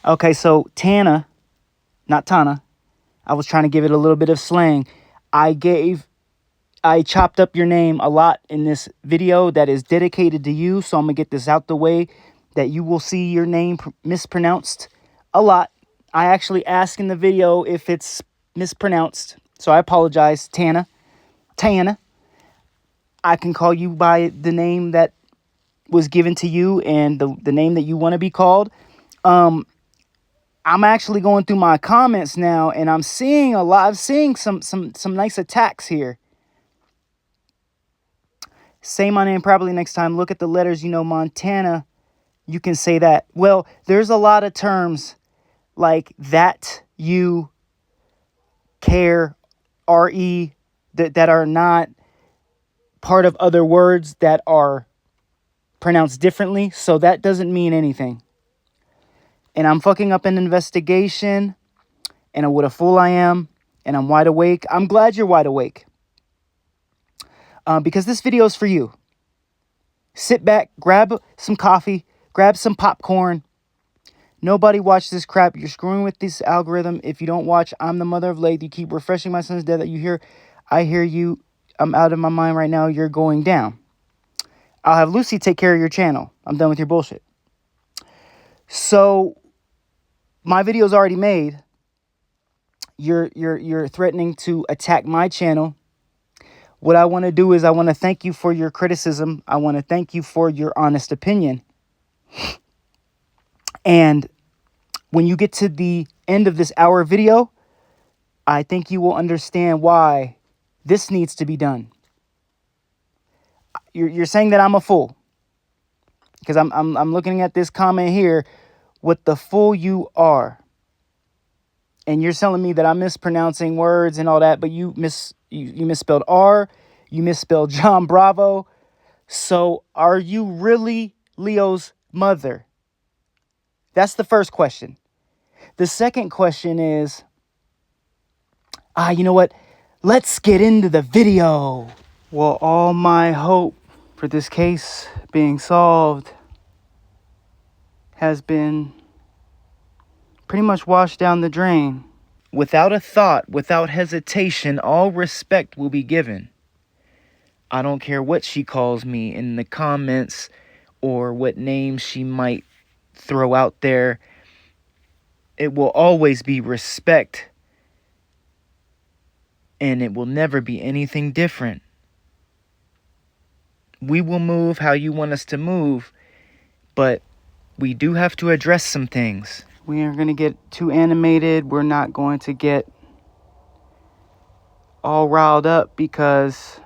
Okay, so Tana, not Tana. I was trying to give it a little bit of slang. I chopped up your name a lot in this video that is dedicated to you. So I'm going to get this out the way that you will see your name mispronounced a lot. I actually asked in the video if it's mispronounced. So I apologize, Tana. Tana. I can call you by the name that was given to you and the name that you want to be called. I'm actually going through my comments now and I'm seeing a lot. I'm seeing some nice attacks here. Say my name properly next time. Look at the letters, Montana. You can say that. Well, there's a lot of terms like that, you, care, re, that are not part of other words that are pronounced differently. So that doesn't mean anything. And I'm fucking up an investigation. And what a fool I am. And I'm wide awake. I'm glad you're wide awake. Because this video is for you. Sit back, grab some coffee, grab some popcorn. Nobody watch this crap. You're screwing with this algorithm. If you don't watch I'm the Mother of Lathe, you keep refreshing my son's dead that you hear. I hear you. I'm out of my mind right now. You're going down. I'll have Lucy take care of your channel. I'm done with your bullshit. So my video's already made. You're threatening to attack my channel. What I want to do is I want to thank you for your criticism. I want to thank you for your honest opinion. And when you get to the end of this hour video, I think you will understand why this needs to be done. You're saying that I'm a fool because I'm looking at this comment here. What the fool you are, and you're telling me that I'm mispronouncing words and all that, but you misspelled R, you misspelled John Bravo. So are you really Leo's mother? That's the first question. The second question is, you know what? Let's get into the video. Well, all my hope for this case being solved has been pretty much washed down the drain. Without a thought, without hesitation, all respect will be given. I don't care what she calls me in the comments or what name she might throw out there. It will always be respect. And it will never be anything different. We will move how you want us to move, but we do have to address some things. We aren't going to get too animated. We're not going to get all riled up because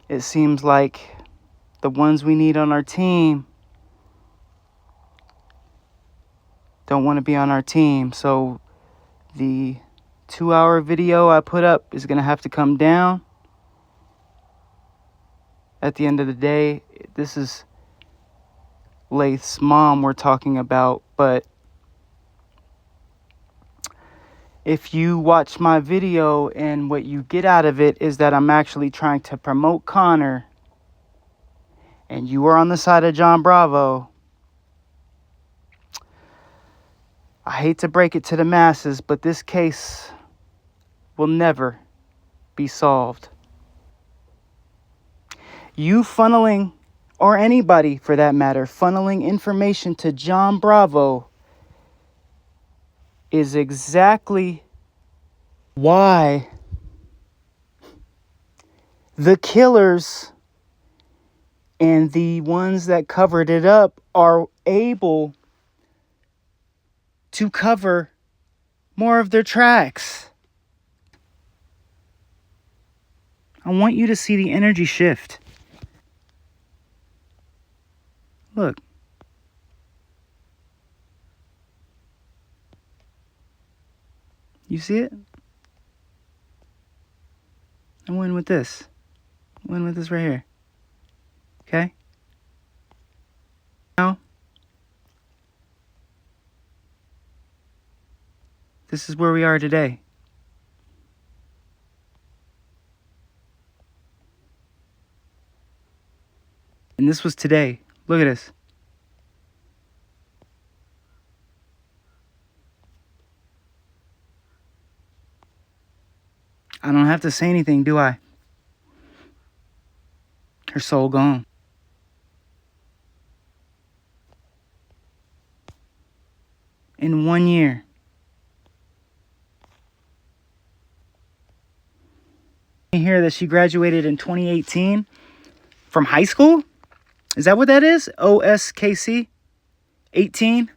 it seems like the ones we need on our team don't want to be on our team. So the 2-hour video I put up is going to have to come down. At the end of the day, this is Lath's mom we're talking about, but if you watch my video and what you get out of it is that I'm actually trying to promote Connor and you are on the side of John Bravo, I hate to break it to the masses, but this case will never be solved. You funneling, or anybody for that matter, funneling information to John Bravo is exactly why the killers and the ones that covered it up are able to cover more of their tracks. I want you to see the energy shift. Look. You see it? I win with this. I win with this right here. Okay? Now, this is where we are today. And this was today. Look at this. have to say anything, do I? Her soul gone. In 1 year. You hear that she graduated in 2018 from high school? Is that what that is? OSKC 18?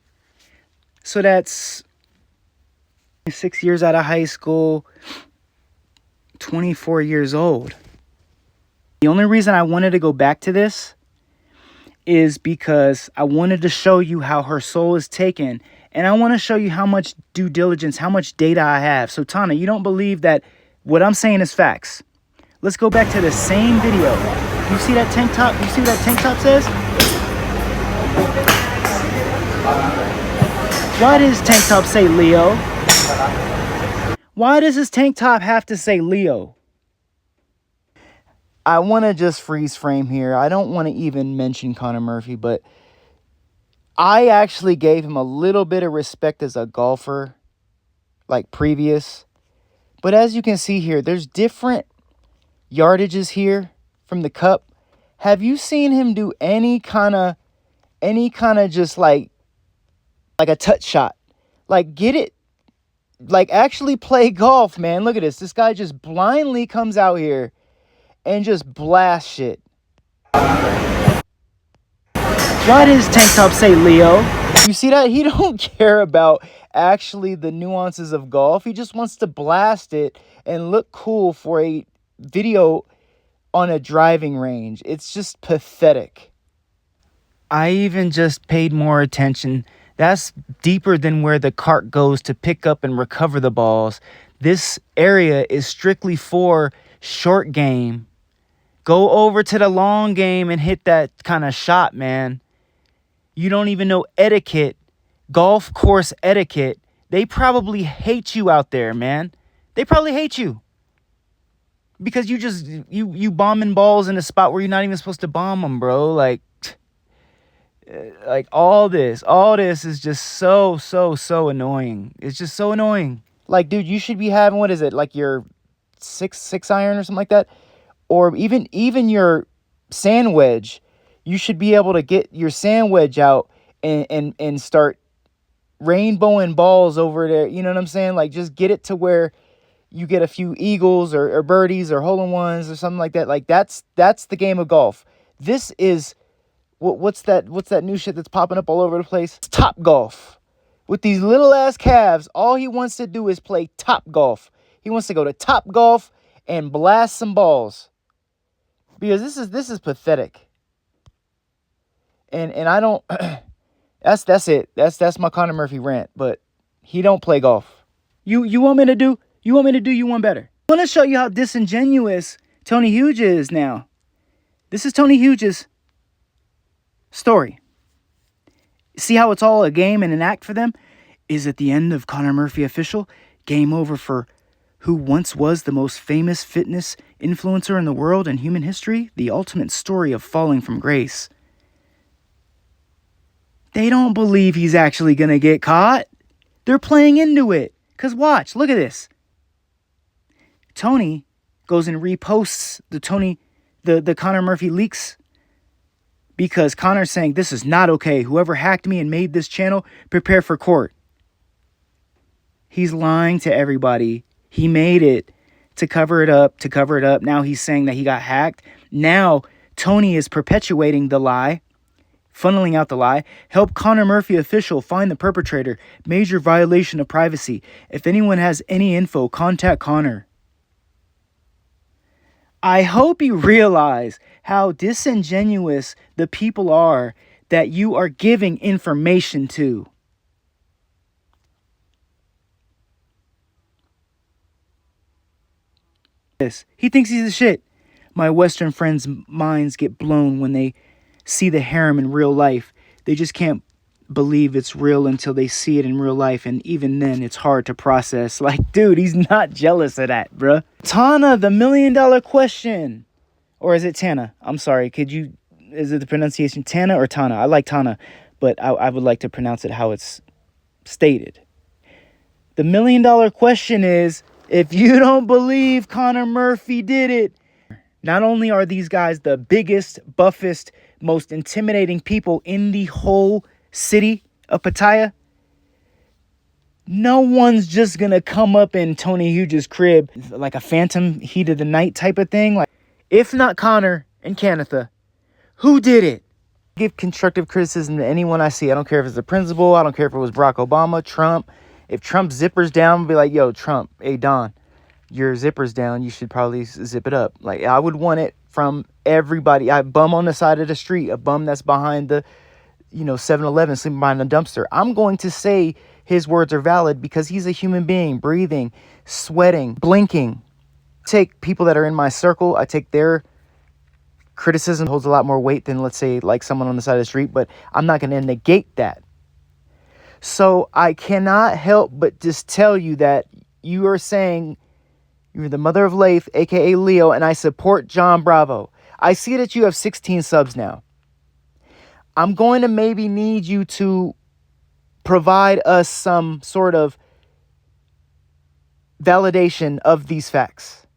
So that's 6 years out of high school, 24 years old. The only reason I wanted to go back to this is because I wanted to show you how her soul is taken. And I want to show you how much due diligence, how much data I have. So Tana, you don't believe that what I'm saying is facts. Let's go back to the same video. You see that tank top? You see what that tank top says? Why does tank top say Leo? Why does this tank top have to say Leo? I want to just freeze frame here. I don't want to even mention Connor Murphy, but I actually gave him a little bit of respect as a golfer, like previous. But as you can see here, there's different yardages here from the cup. Have you seen him do any kind of just like a touch shot? Like, get it, like actually play golf, man. Look at this. This guy just blindly comes out here and just blast shit. Why does tank top say Leo? You see that? He don't care about actually the nuances of golf. He just wants to blast it and look cool for a video on a driving range. It's just pathetic. I even just paid more attention. That's deeper than where the cart goes to pick up and recover the balls. This area is strictly for short game. Go over to the long game and hit that kind of shot, man. You don't even know etiquette, golf course etiquette. They probably hate you out there, man. They probably hate you. Because you bombing balls in a spot where you're not even supposed to bomb them, bro. Like all this is just so annoying. It's just so annoying. Like, dude, you should be having, what is it, like your six iron or something like that? Or even your sand wedge. You should be able to get your sand wedge out and start rainbowing balls over there. You know what I'm saying? Like, just get it to where you get a few eagles or birdies or hole-in-ones or something like that. Like, that's the game of golf. This is what's that new shit that's popping up all over the place? It's Top Golf. With these little ass calves, all he wants to do is play Top Golf. He wants to go to Top Golf and blast some balls. Because this is pathetic. And I don't that's it. That's my Connor Murphy rant, but he don't play golf. You want me to do you one better. I want to show you how disingenuous Tony Hughes is now. This is Tony Hughes' story. See how it's all a game and an act for them? Is at the end of Connor Murphy official, game over for who once was the most famous fitness influencer in the world and human history, the ultimate story of falling from grace. They don't believe he's actually going to get caught. They're playing into it. Because watch, look at this. Tony goes and reposts the Connor Murphy leaks because Connor's saying, this is not okay. Whoever hacked me and made this channel, prepare for court. He's lying to everybody. He made it to cover it up. Now he's saying that he got hacked. Now Tony is perpetuating the lie, funneling out the lie. Help Connor Murphy official find the perpetrator. Major violation of privacy. If anyone has any info, contact Connor. I hope you realize how disingenuous the people are that you are giving information to. He thinks he's the shit. My Western friends' minds get blown when they see the harem in real life. They just can't believe it's real until they see it in real life, and even then it's hard to process. Like, dude, he's not jealous of that, bruh. Tana, the $1 million question. Or is it Tana? I'm sorry, is it the pronunciation Tana or Tana? I like Tana, but I would like to pronounce it how it's stated. The $1 million question is If you don't believe Connor Murphy did it, not only are these guys the biggest, buffest, most intimidating people in the whole city of Pattaya, no one's just gonna come up in Tony Hughes' crib like a phantom heat of the night type of thing. Like, if not Connor and Kanatha, who did it? Give constructive criticism to anyone I see. I don't care if it's the principal. I don't care if it was Barack Obama, Trump. If Trump's zipper's down, I'll be like, yo, Trump, hey, Don, your zipper's down. You should probably zip it up. Like, I would want it from everybody. I bum on the side of the street, a bum that's behind the, 7-Eleven, sleeping behind a dumpster. I'm going to say his words are valid because he's a human being, breathing, sweating, blinking. Take people that are in my circle. I take their criticism holds a lot more weight than, let's say, like someone on the side of the street, but I'm not going to negate that. So I cannot help but just tell you that you are saying you're the mother of Laith, aka Leo, and I support John Bravo. I see that you have 16 subs now. I'm going to maybe need you to provide us some sort of validation of these facts.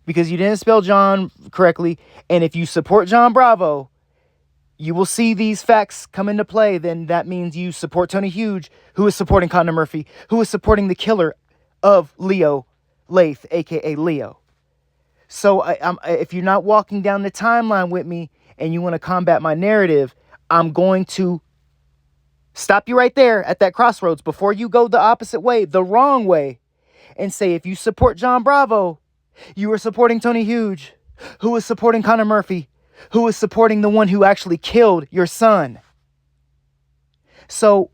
Because you didn't spell John correctly. And if you support John Bravo, you will see these facts come into play. Then that means you support Tony Hughes, who is supporting Connor Murphy, who is supporting the killer of Leo Laith, a.k.a. Leo. So if you're not walking down the timeline with me and you want to combat my narrative, I'm going to stop you right there at that crossroads before you go the opposite way, the wrong way, and say, if you support John Bravo, you are supporting Tony Hughes, who is supporting Connor Murphy, who is supporting the one who actually killed your son. So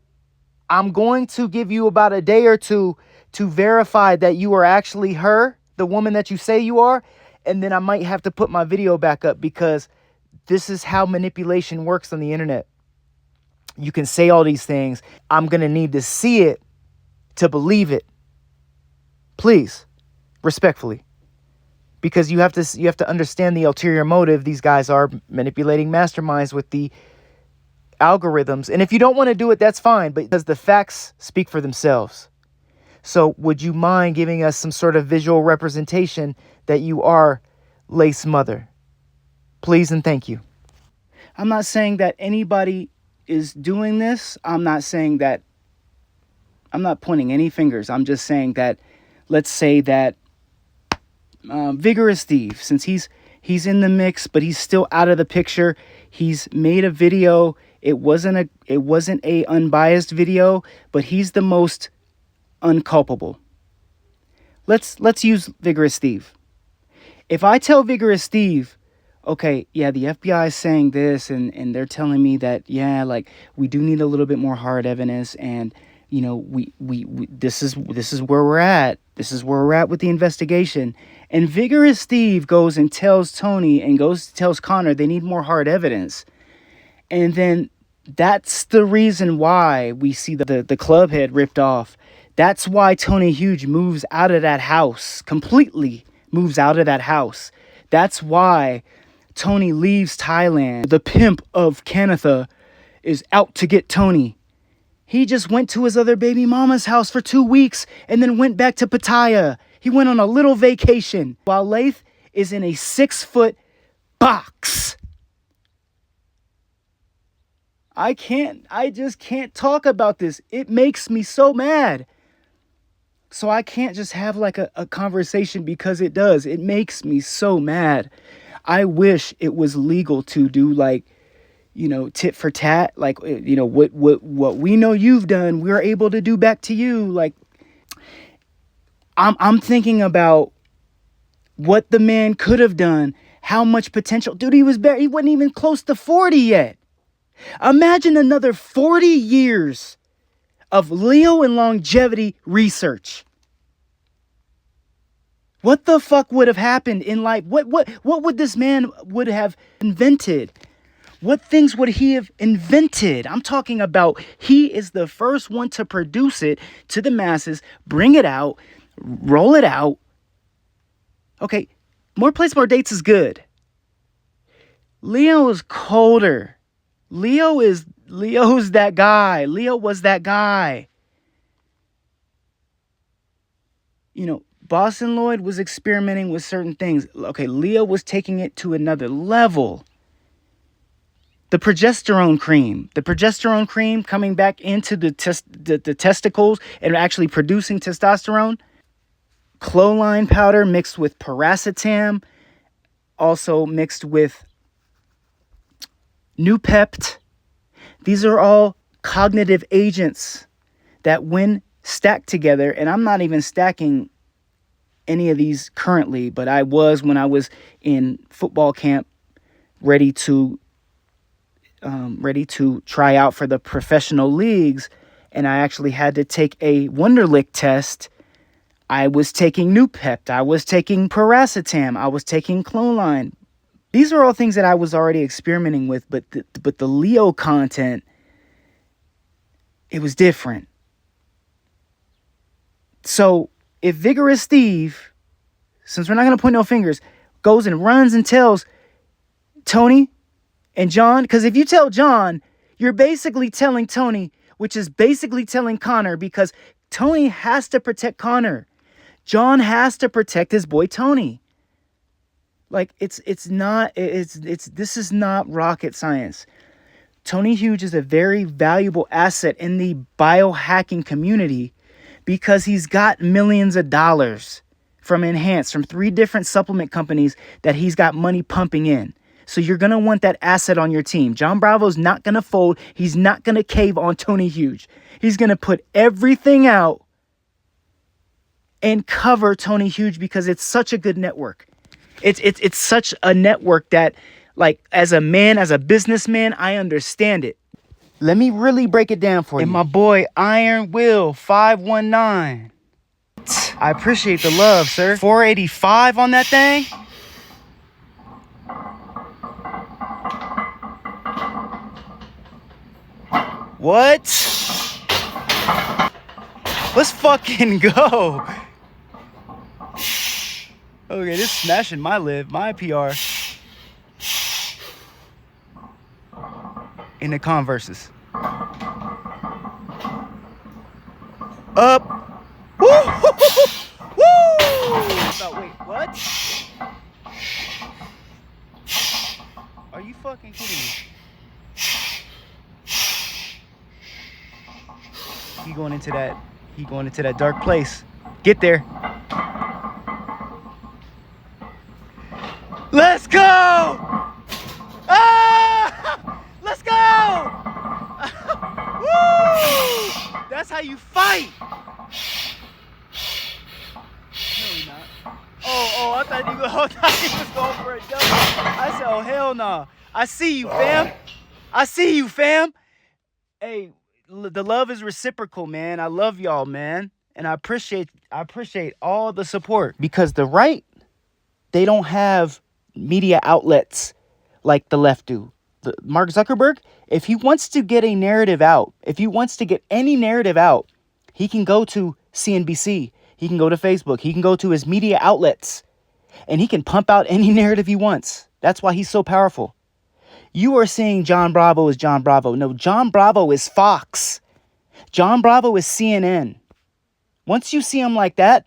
I'm going to give you about a day or two to verify that you are actually her, the woman that you say you are. And then I might have to put my video back up because this is how manipulation works on the internet. You can say all these things. I'm going to need to see it to believe it. Please, respectfully. Because you have to understand the ulterior motive. These guys are manipulating masterminds with the algorithms. And if you don't want to do it, that's fine. But because the facts speak for themselves. So would you mind giving us some sort of visual representation that you are Laith's mother? Please and thank you. I'm not saying that anybody is doing this. I'm not pointing any fingers. I'm just saying that, let's say that Vigorous Steve, since he's in the mix, but he's still out of the picture. He's made a video. It wasn't a unbiased video, but he's the most unculpable. Let's use Vigorous Steve. If I tell Vigorous Steve, okay, yeah, the FBI is saying this, and they're telling me that, yeah, like, we do need a little bit more hard evidence, and we this is where we're at. This is where we're at with the investigation. And Vigorous Steve goes and tells Tony and tells Connor they need more hard evidence. And then that's the reason why we see the club head ripped off. That's why Tony Hughes moves out of that house, completely moves out of that house. That's why Tony leaves Thailand. The pimp of Kanatha is out to get Tony. He just went to his other baby mama's house for 2 weeks and then went back to Pattaya. He went on a little vacation while Laith is in a 6-foot box. I just can't talk about this. It makes me so mad. So I can't just have like a conversation because it does. It makes me so mad. I wish it was legal to do like, tit for tat, like, what we know you've done, we're able to do back to you. Like, I'm thinking about what the man could have done, how much potential. Dude, he wasn't even close to 40 yet. Imagine another 40 years of Leo and longevity research. What the fuck would have happened in life? What would this man would have invented? What things would he have invented? I'm talking about he is the first one to produce it to the masses, bring it out, roll it out. Okay, more place, more dates is good. Leo is colder. Leo's that guy. Leo was that guy. Boston Lloyd was experimenting with certain things. Okay, Leo was taking it to another level. The progesterone cream coming back into the testicles and actually producing testosterone. Cloline powder mixed with piracetam, also mixed with Nupept. These are all cognitive agents that when stacked together, and I'm not even stacking any of these currently, but I was when I was in football camp, ready to try out for the professional leagues, and I actually had to take a Wonderlic test. I was taking Nupept, I was taking piracetam, I was taking Cloline. These are all things that I was already experimenting with, but the Leo content, it was different. So if Vigorous Steve, since we're not going to point no fingers, goes and runs and tells Tony and John, because if you tell John, you're basically telling Tony, which is basically telling Connor, because Tony has to protect Connor. John has to protect his boy Tony. Like this is not rocket science. Tony Huge is a very valuable asset in the biohacking community because he's got millions of dollars from Enhance, from 3 different supplement companies that he's got money pumping in. So you're going to want that asset on your team. John Bravo's not going to fold. He's not going to cave on Tony Huge. He's going to put everything out and cover Tony Huge because it's such a good network. It's such a network that, like, as a man, as a businessman, I understand it. Let me really break it down for you. And my boy Iron Will 519. I appreciate the love, sir. 485 on that thing. What? Let's fucking go. Okay, this is smashing my PR. In the Converses. Up. Woo! Woo! Oh, wait, what? Are you fucking kidding me? He going into that dark place. Get there. Let's go! Ah! Let's go! Woo! That's how you fight. No, you're not. Oh, I thought he was going for a double. I said, oh, hell no. I see you, fam. Hey, the love is reciprocal, man. I love y'all, man. And I appreciate all the support. Because the right, they don't have media outlets like the left do. Mark Zuckerberg, if he wants to get a narrative out, if he wants to get any narrative out, he can go to CNBC, he can go to Facebook, he can go to his media outlets, and he can pump out any narrative he wants. That's why he's so powerful. You are saying John Bravo is John Bravo. No, John Bravo is Fox. John Bravo is CNN. Once you see him like that,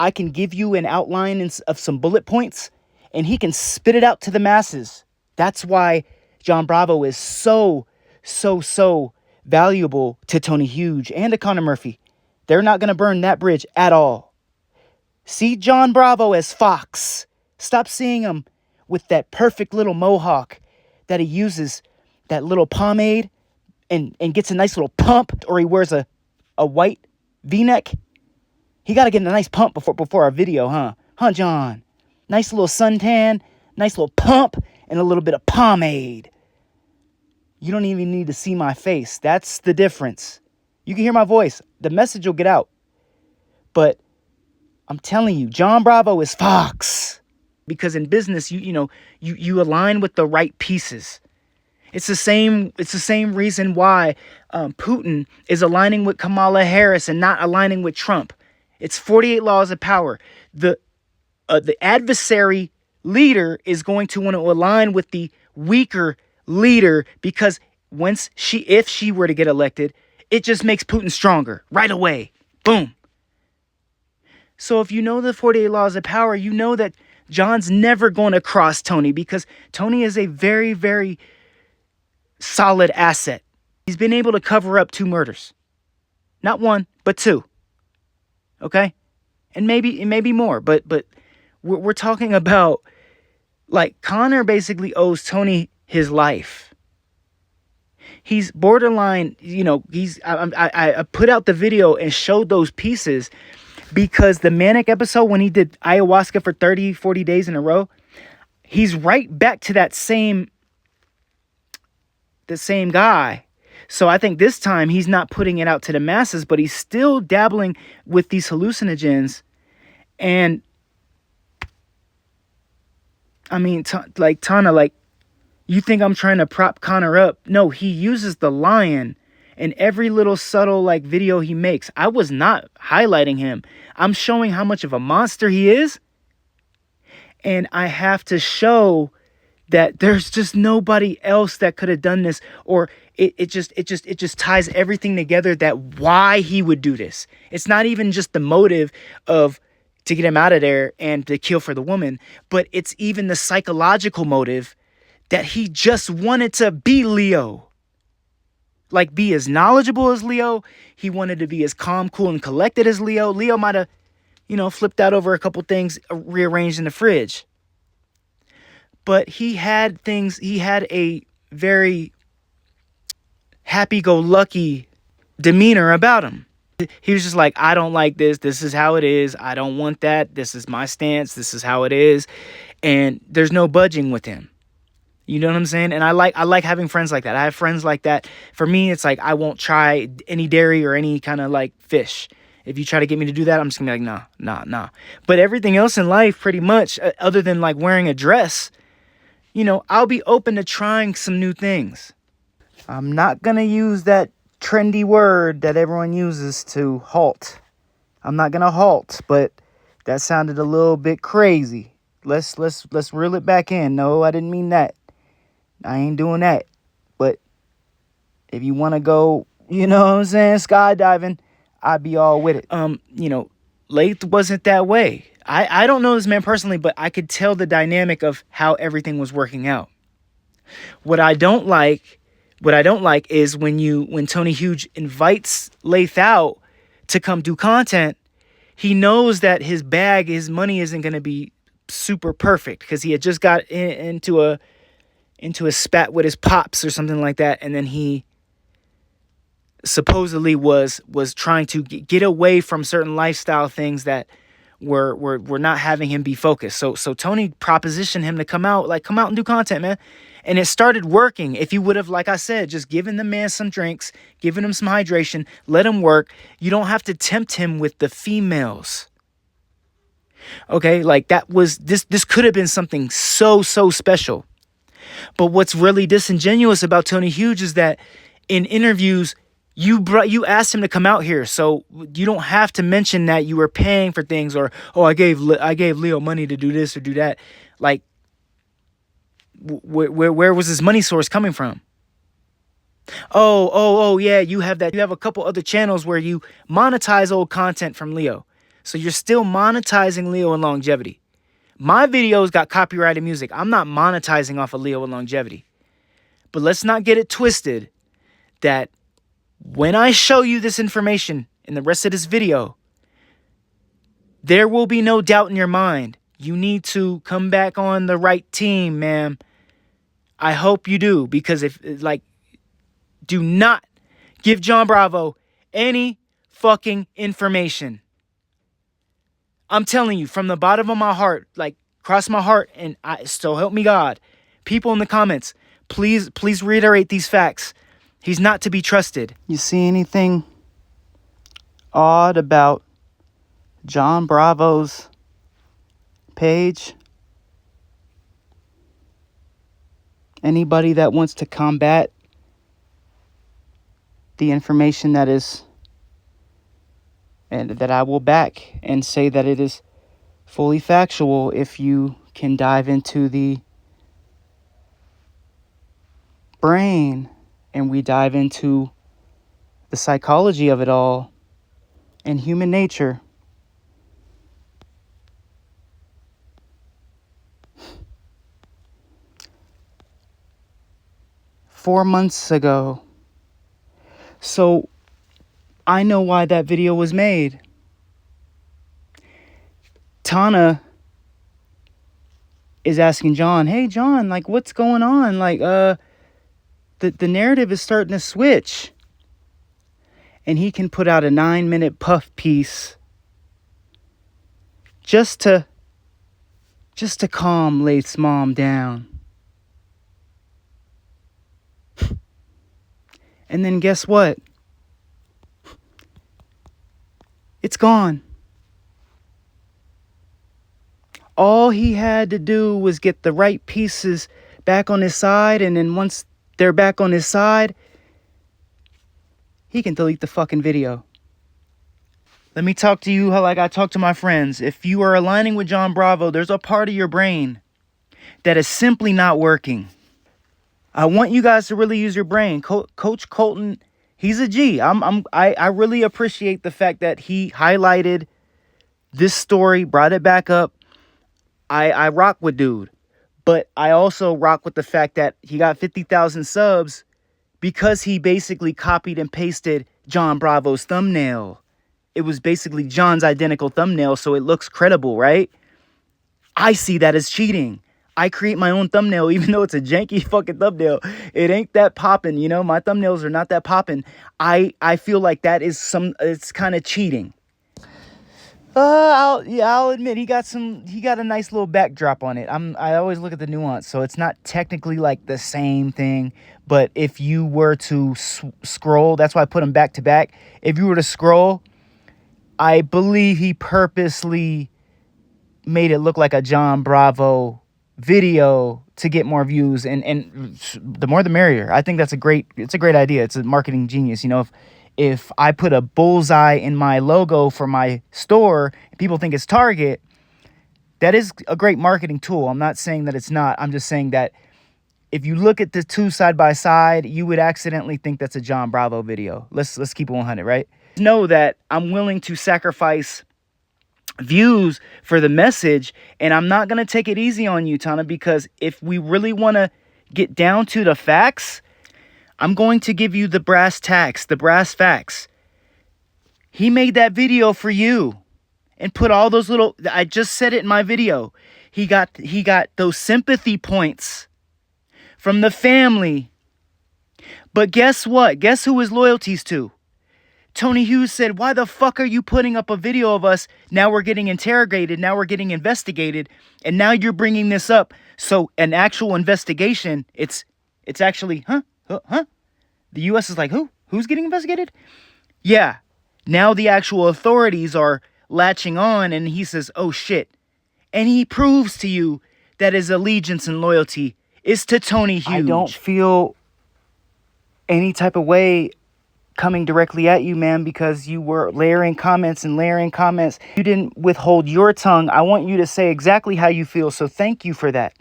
I can give you an outline of some bullet points, and he can spit it out to the masses. That's why John Bravo is so valuable to Tony Huge and to Connor Murphy. They're not going to burn that bridge at all. See John Bravo as Fox. Stop seeing him with that perfect little mohawk that he uses, that little pomade, and gets a nice little pump, or he wears a white V-neck. He got to get a nice pump before our video, huh? Huh, John? Nice little suntan, nice little pump, and a little bit of pomade. You don't even need to see my face. That's the difference. You can hear my voice. The message will get out. But I'm telling you, John Bravo is Fox. Because in business, you align with the right pieces. It's the same reason why Putin is aligning with Kamala Harris and not aligning with Trump. It's 48 laws of power. The adversary leader is going to want to align with the weaker leader because if she were to get elected, it just makes Putin stronger right away. Boom. So if you know the 48 laws of power, you know that John's never going to cross Tony, because Tony is a very, very solid asset. He's been able to cover up 2 murders. Not 1, but 2. Okay? And maybe more, but we're talking about, like, Connor basically owes Tony his life. He's borderline, I put out the video and showed those pieces because the manic episode when he did ayahuasca for 30, 40 days in a row, he's right back to the same guy. So I think this time he's not putting it out to the masses, but he's still dabbling with these hallucinogens. And I mean, Tana, like, you think I'm trying to prop Connor up? No, he uses the lion in every little subtle, like, video he makes. I was not highlighting him. I'm showing how much of a monster he is. And I have to show that there's just nobody else that could have done this, or it just ties everything together, that why he would do this. It's not even just the motive of to get him out of there and to kill for the woman, but it's even the psychological motive that he just wanted to be Leo. Like, be as knowledgeable as Leo. He wanted to be as calm, cool, and collected as Leo. Leo might have, flipped out over a couple things rearranged in the fridge. But he had a very happy-go-lucky demeanor about him. He was just like, I don't like this. This is how it is. I don't want that. This is my stance. This is how it is. And there's no budging with him. You know what I'm saying? And I like having friends like that. I have friends like that. For me, it's like, I won't try any dairy or any kind of, like, fish. If you try to get me to do that, I'm just gonna be like, nah. But everything else in life, pretty much, other than, like, wearing a dress, I'll be open to trying some new things. I'm not gonna use that trendy word that everyone uses to halt. I'm not gonna halt, but that sounded a little bit crazy. Let's reel it back in. No, I didn't mean that. I ain't doing that. But if you want to go, skydiving, I'd be all with it. Lath wasn't that way. I don't know this man personally, but I could tell the dynamic of how everything was working out. What I don't like is when Tony Huge invites Lath out to come do content, he knows that his money isn't going to be super perfect because he had just got into a spat with his pops or something like that, and then he supposedly was trying to get away from certain lifestyle things that were not having him be focused. So Tony propositioned him to come out and do content, man. And it started working. If you would have, like I said, just given the man some drinks, given him some hydration, let him work. You don't have to tempt him with the females. Okay, like this could have been something so special. But what's really disingenuous about Tony Huge is that in interviews, you asked him to come out here, so you don't have to mention that you were paying for things, or I gave Leo money to do this or do that. Like, where was his money source coming from? Oh yeah, you have that. You have a couple other channels where you monetize old content from Leo, so you're still monetizing Leo and longevity. My videos got copyrighted music. I'm not monetizing off of Leo and longevity. But let's not get it twisted that when I show you this information in the rest of this video, there will be no doubt in your mind. You need to come back on the right team, ma'am. I hope you do, because do not give John Bravo any fucking information. I'm telling you, from the bottom of my heart, like, cross my heart, and so help me God. People in the comments, please reiterate these facts. He's not to be trusted. You see anything odd about John Bravo's page? Anybody that wants to combat the information that is, and that I will back and say that it is fully factual, if you can dive into the brain and we dive into the psychology of it all and human nature, 4 months ago. So I know why that video was made. Tana is asking John, "Hey John, like what's going on? Like the narrative is starting to switch." And he can put out a 9-minute puff piece just to calm Laith's mom down. And then guess what? It's gone. All he had to do was get the right pieces back on his side, and then once they're back on his side, he can delete the fucking video. Let me talk to you like I talk to my friends. If you are aligning with John Bravo, there's a part of your brain that is simply not working. I want you guys to really use your brain. Coach Colton, he's a G. I really appreciate the fact that he highlighted this story, brought it back up. I rock with dude, but I also rock with the fact that he got 50,000 subs because he basically copied and pasted John Bravo's thumbnail. It was basically John's identical thumbnail, so it looks credible, right? I see that as cheating. I create my own thumbnail, even though it's a janky fucking thumbnail. It ain't that popping, you know? My thumbnails are not that popping. I feel like that is it's kind of cheating. I'll admit he got a nice little backdrop on it. I always look at the nuance, so it's not technically like the same thing, but if you were to scroll, that's why I put them back to back. If you were to scroll, I believe he purposely made it look like a John Bravo video to get more views, and the more the merrier. I think it's a great idea. It's a marketing genius. You know, if I put a bullseye in my logo for my store and people think it's Target, that is a great marketing tool. I'm not saying that it's not. I'm just saying that if you look at the two side by side, you would accidentally think that's a John Bravo video. Let's keep it 100, right? Know that I'm willing to sacrifice views for the message, and I'm not going to take it easy on you, Tana, because if we really want to get down to the facts, I'm going to give you the brass tacks, the brass facts. He made that video for you and put all those little, I just said it in my video. He got those sympathy points from the family. But guess what? Guess who his loyalties to? Tony Hughes said, "Why the fuck are you putting up a video of us? Now we're getting interrogated. Now we're getting investigated. And now you're bringing this up." So an actual investigation, it's actually, huh? The U.S. is like, who? Who's getting investigated? Yeah. Now the actual authorities are latching on, and he says, oh shit. And he proves to you that his allegiance and loyalty is to Tony Hughes. I don't feel any type of way coming directly at you, man, because you were layering comments. You didn't withhold your tongue. I want you to say exactly how you feel, so thank you for that.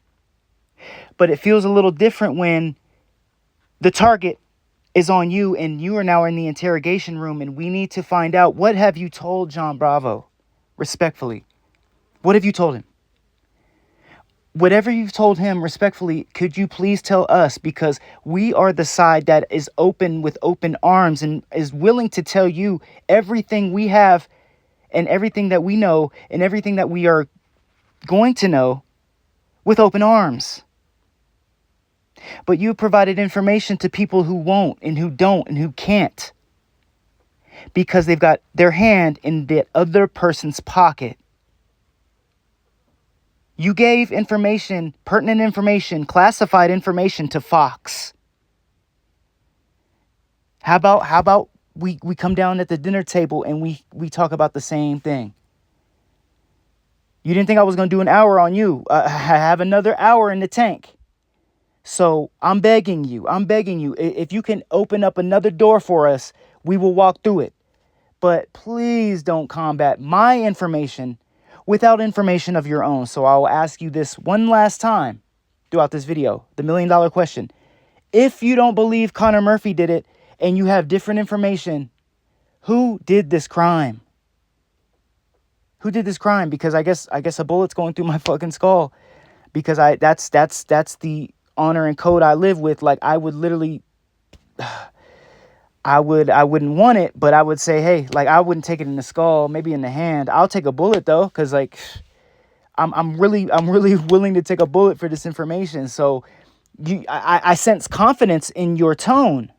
But it feels a little different when the target is on you and you are now in the interrogation room, and we need to find out, what have you told John Bravo? Respectfully. What have you told him? Whatever you've told him, respectfully, could you please tell us? Because we are the side that is open with open arms and is willing to tell you everything we have and everything that we know and everything that we are going to know with open arms. But you provided information to people who won't and who don't and who can't, because they've got their hand in the other person's pocket. You gave information, pertinent information, classified information to Fox. How about we come down at the dinner table and we talk about the same thing? You didn't think I was going to do an hour on you. I have another hour in the tank. So I'm begging you. If you can open up another door for us, we will walk through it. But please don't combat my information without information of your own. So I'll ask you this one last time throughout this video, the $1 million question. If you don't believe Connor Murphy did it and you have different information, who did this crime? Who did this crime? Because I guess a bullet's going through my fucking skull, because that's the honor and code I live with, like I would literally, I wouldn't want it, but I would say, hey, like I wouldn't take it in the skull, maybe in the hand. I'll take a bullet though, because like I'm really willing to take a bullet for this information. So I sense confidence in your tone.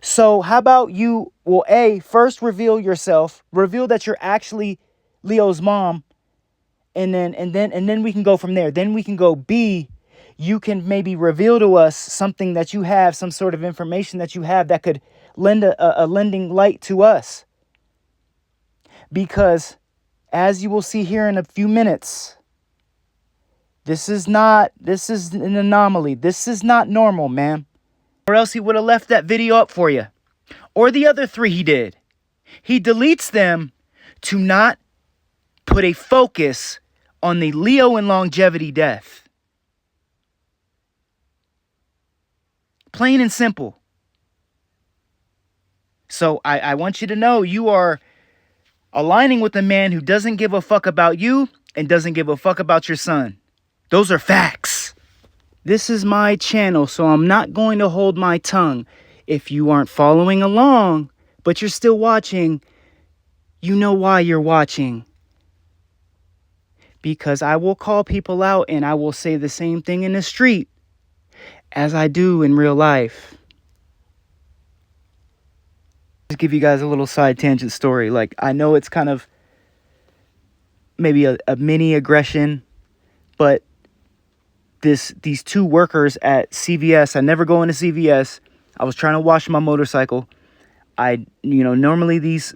So how about you, well, first reveal yourself, reveal that you're actually Leo's mom, and then we can go from there. Then we can go B, you can maybe reveal to us something that you have, some sort of information that you have that could lend a lending light to us. Because as you will see here in a few minutes, this is an anomaly. This is not normal, ma'am. Or else he would have left that video up for you. Or the other 3 he did. He deletes them to not put a focus on the Leo and longevity death. Plain and simple. So I want you to know you are aligning with a man who doesn't give a fuck about you and doesn't give a fuck about your son. Those are facts. This is my channel, so I'm not going to hold my tongue. If you aren't following along, but you're still watching, you know why you're watching. Because I will call people out and I will say the same thing in the street as I do in real life. Just give you guys a little side tangent story. Like, I know it's kind of maybe a mini aggression, but these 2 workers at CVS, I never go into CVS. I was trying to wash my motorcycle. Normally these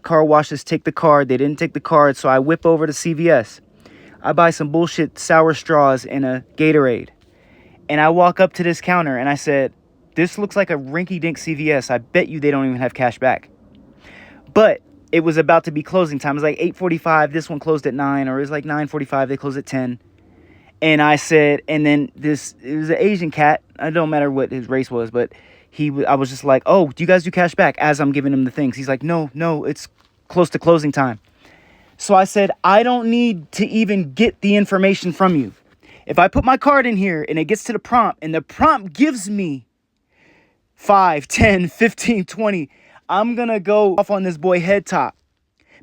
car washes take the card. They didn't take the card, so I whip over to CVS. I buy some bullshit sour straws and a Gatorade. And I walk up to this counter and I said, this looks like a rinky-dink CVS. I bet you they don't even have cash back. But it was about to be closing time. It was like 8:45. This one closed at 9, or it was like 9:45. They closed at 10. And I said, and then it was an Asian cat. I don't matter what his race was, but I was just like, oh, do you guys do cash back? As I'm giving him the things. He's like, no, it's close to closing time. So I said, I don't need to even get the information from you. If I put my card in here and it gets to the prompt and the prompt gives me 5, 10, 15, 20, I'm going to go off on this boy head top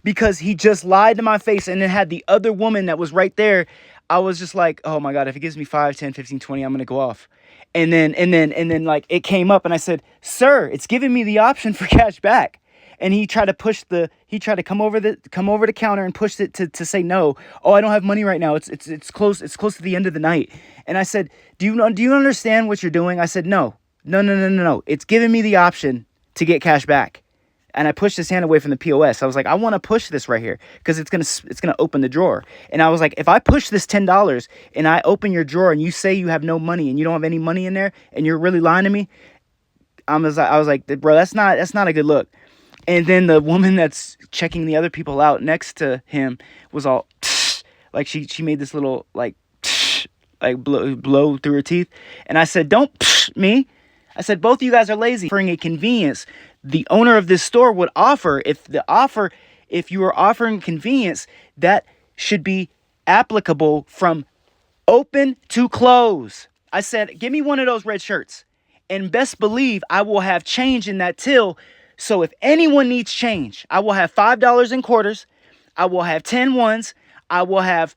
because he just lied to my face and then had the other woman that was right there. I was just like, oh my God, if he gives me 5, 10, 15, 20, I'm going to go off. And then like it came up and I said, sir, it's giving me the option for cash back. And he tried to come over the counter and push it to say no. Oh, I don't have money right now. It's close to the end of the night. And I said, do you understand what you're doing? I said, no. It's giving me the option to get cash back. And I pushed his hand away from the POS. I was like, I want to push this right here because it's gonna open the drawer. And I was like, if I push this $10 and I open your drawer and you say you have no money and you don't have any money in there and you're really lying to me, I was like, bro, that's not a good look. And then the woman that's checking the other people out next to him was all like she made this little like blow through her teeth. And I said, don't me. I said, both of you guys are lazy. Offering a convenience, the owner of this store would offer, if you are offering convenience, that should be applicable from open to close. I said, give me one of those red shirts. And best believe I will have change in that till. So if anyone needs change, I will have $5 in quarters. I will have 10 ones. I will have,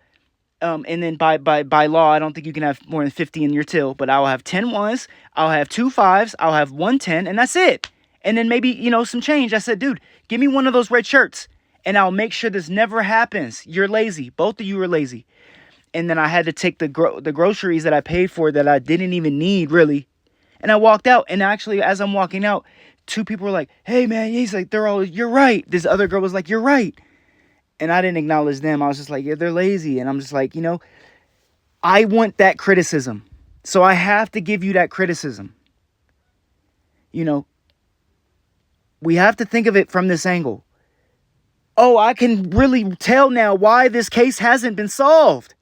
and then by law, I don't think you can have more than 50 in your till, but I will have 10 ones. I'll have 2 5s. I'll have 1 10, and that's it. And then maybe, some change. I said, dude, give me one of those red shirts and I'll make sure this never happens. You're lazy. Both of you are lazy. And then I had to take the groceries that I paid for that I didn't even need really. And I walked out, and actually as I'm walking out, 2 people were like, hey man, he's like, you're right. This other girl was like, you're right. And I didn't acknowledge them. I was just like, yeah, they're lazy. And I'm just like, I want that criticism. So I have to give you that criticism. We have to think of it from this angle. Oh, I can really tell now why this case hasn't been solved.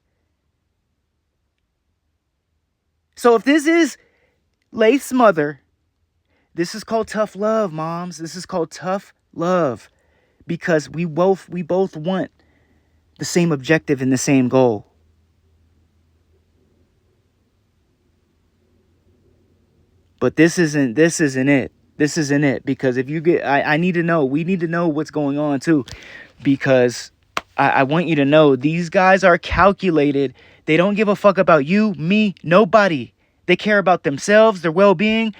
So if this is Lath's mother, this is called tough love, moms. This is called tough love because we both want the same objective and the same goal. But this isn't it. This isn't it. Because if you get, I need to know. We need to know what's going on too. Because I want you to know these guys are calculated. They don't give a fuck about you, me, nobody. They care about themselves, their well-being,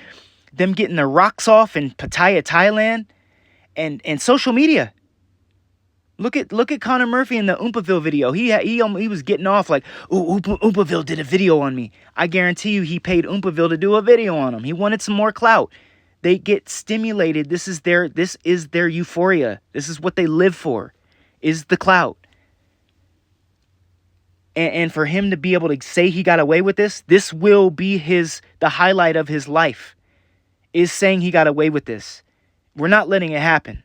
them getting their rocks off in Pattaya, Thailand, and social media. Look at Connor Murphy in the Oompaville video. He was getting off like, ooh, Oompaville did a video on me. I guarantee you he paid Oompaville to do a video on him. He wanted some more clout. They get stimulated. This is their euphoria. This is what they live for, is the clout. And for him to be able to say he got away with this will be the highlight of his life, is saying he got away with this. We're not letting it happen.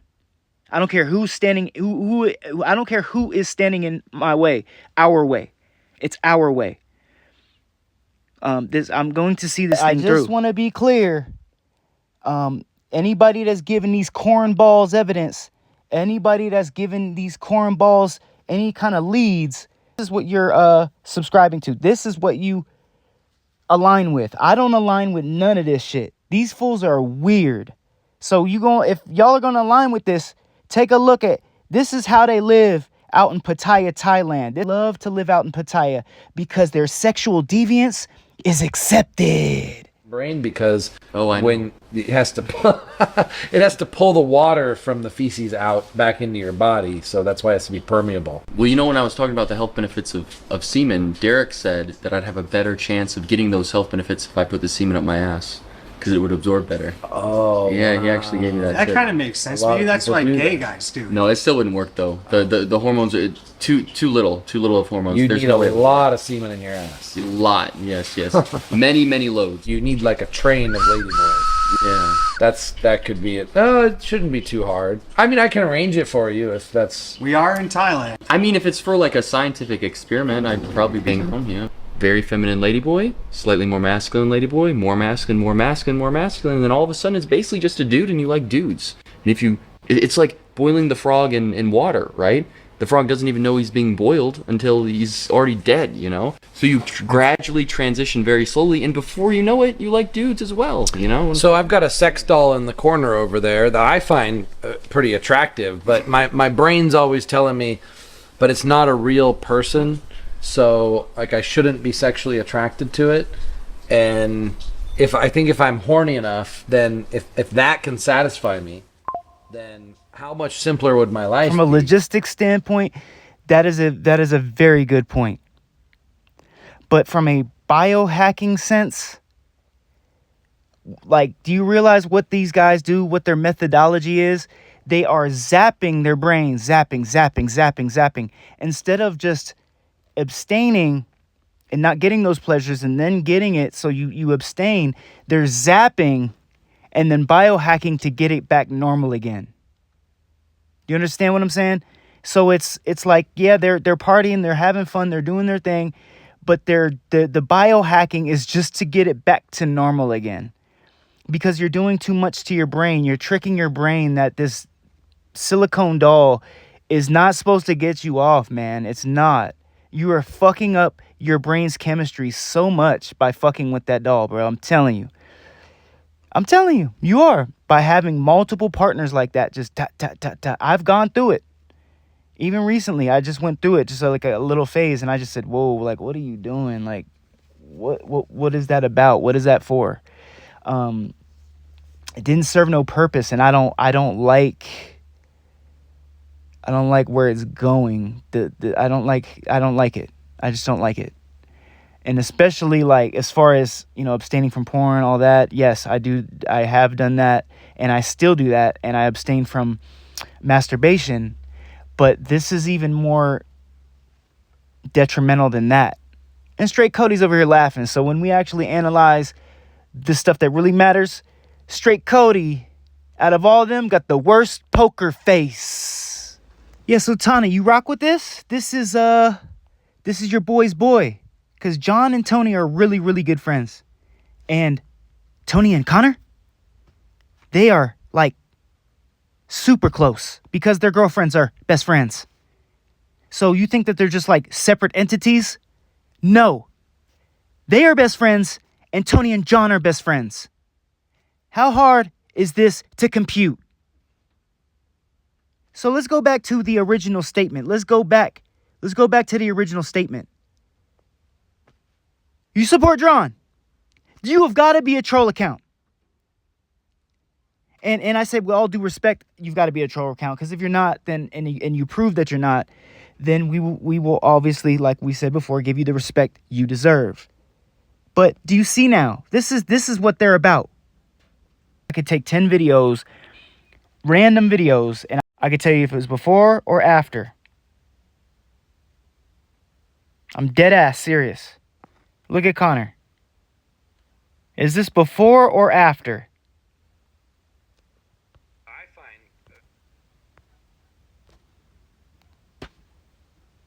I don't care who's standing, I don't care who is standing in my way, our way. It's our way. I'm going to see this thing through. I just want to be clear. Anybody that's giving these cornballs evidence, anybody that's giving these cornballs any kind of leads, this is what you're subscribing to. This is what you align with. I don't align with none of this shit. These fools are weird. So if y'all are gonna align with this, take a look at this is how they live out in Pattaya, Thailand. They love to live out in Pattaya because their sexual deviance is accepted. Brain, because when it has to pull the water from the feces out back into your body, so that's why it has to be permeable. Well, when I was talking about the health benefits of semen, Derek said that I'd have a better chance of getting those health benefits if I put the semen up my ass, because it would absorb better. Oh, yeah, he actually gave me that. That kind of makes sense. Maybe that's why gay guys do. No, it still wouldn't work though. The hormones are too little of hormones. You need a lot of semen in your ass. A lot, yes. many loads. You need like a train of ladyboys. Yeah, that could be it. No, it shouldn't be too hard. I mean, I can arrange it for you if that's. We are in Thailand. I mean, if it's for like a scientific experiment, I'd probably bang home. Yeah. Very feminine ladyboy, slightly more masculine ladyboy, more masculine, and then all of a sudden it's basically just a dude and you like dudes. And it's like boiling the frog in water, right? The frog doesn't even know he's being boiled until he's already dead, So you gradually transition very slowly, and before you know it, you like dudes as well, So I've got a sex doll in the corner over there that I find pretty attractive, but my brain's always telling me, but it's not a real person. So, like, I shouldn't be sexually attracted to it. And if I'm horny enough, then if that can satisfy me, then how much simpler would my life be? From a logistics standpoint, that is a very good point. But from a biohacking sense, like, do you realize what these guys do, what their methodology is? They are zapping their brains, zapping. Instead of just abstaining and not getting those pleasures and then getting it, so you abstain, they're zapping and then biohacking to get it back normal again. You understand what I'm saying? So it's like, yeah, they're partying, they're having fun, they're doing their thing, but the biohacking is just to get it back to normal again, because you're doing too much to your brain. You're tricking your brain that this silicone doll is not supposed to get you off, man. It's not. You are fucking up your brain's chemistry so much by fucking with that doll, bro. I'm telling you. You are. By having multiple partners like that, just ta. I've gone through it. Even recently, I just went through it, just like a little phase, and I just said, whoa, like, what are you doing? Like, what is that about? What is that for? It didn't serve no purpose, and I don't like where it's going. I don't like it. I just don't like it. And especially, like, as far as, abstaining from porn, all that. Yes, I do. I have done that, and I still do that, and I abstain from masturbation. But this is even more detrimental than that. And Straight Cody's over here laughing. So when we actually analyze the stuff that really matters, Straight Cody, out of all of them, got the worst poker face. Yeah, so Tana, you rock with this? This is your boy's boy. Because John and Tony are really, really good friends. And Tony and Connor, they are, like, super close because their girlfriends are best friends. So you think that they're just, like, separate entities? No. They are best friends, and Tony and John are best friends. How hard is this to compute? So let's go back to the original statement. Let's go back to the original statement. You support Drawn. You have got to be a troll account. And I said, with all due respect, you've got to be a troll account, because if you're not, then and you prove that you're not, then we will obviously, like we said before, give you the respect you deserve. But do you see now? This is what they're about. I could take 10 videos, random videos, and I could tell you if it was before or after. I'm dead ass serious. Look at Connor. Is this before or after?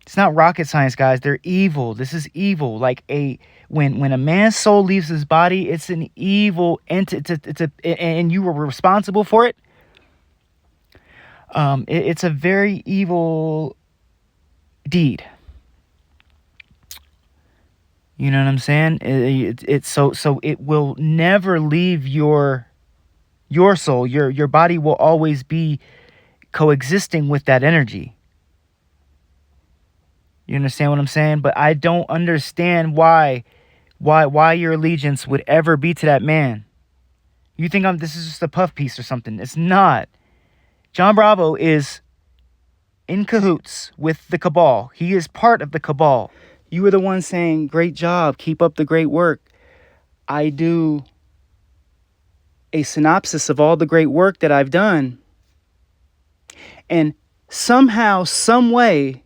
It's not rocket science, guys. They're evil. This is evil. Like when a man's soul leaves his body, it's an evil entity. And you were responsible for it. It's a very evil deed. You know what I'm saying? It's so it will never leave your soul. Your body will always be coexisting with that energy. You understand what I'm saying? But I don't understand why your allegiance would ever be to that man. You think this is just a puff piece or something? It's not. John Bravo is in cahoots with the cabal. He is part of the cabal. You were the one saying, "Great job, keep up the great work." I do a synopsis of all the great work that I've done. And somehow, some way,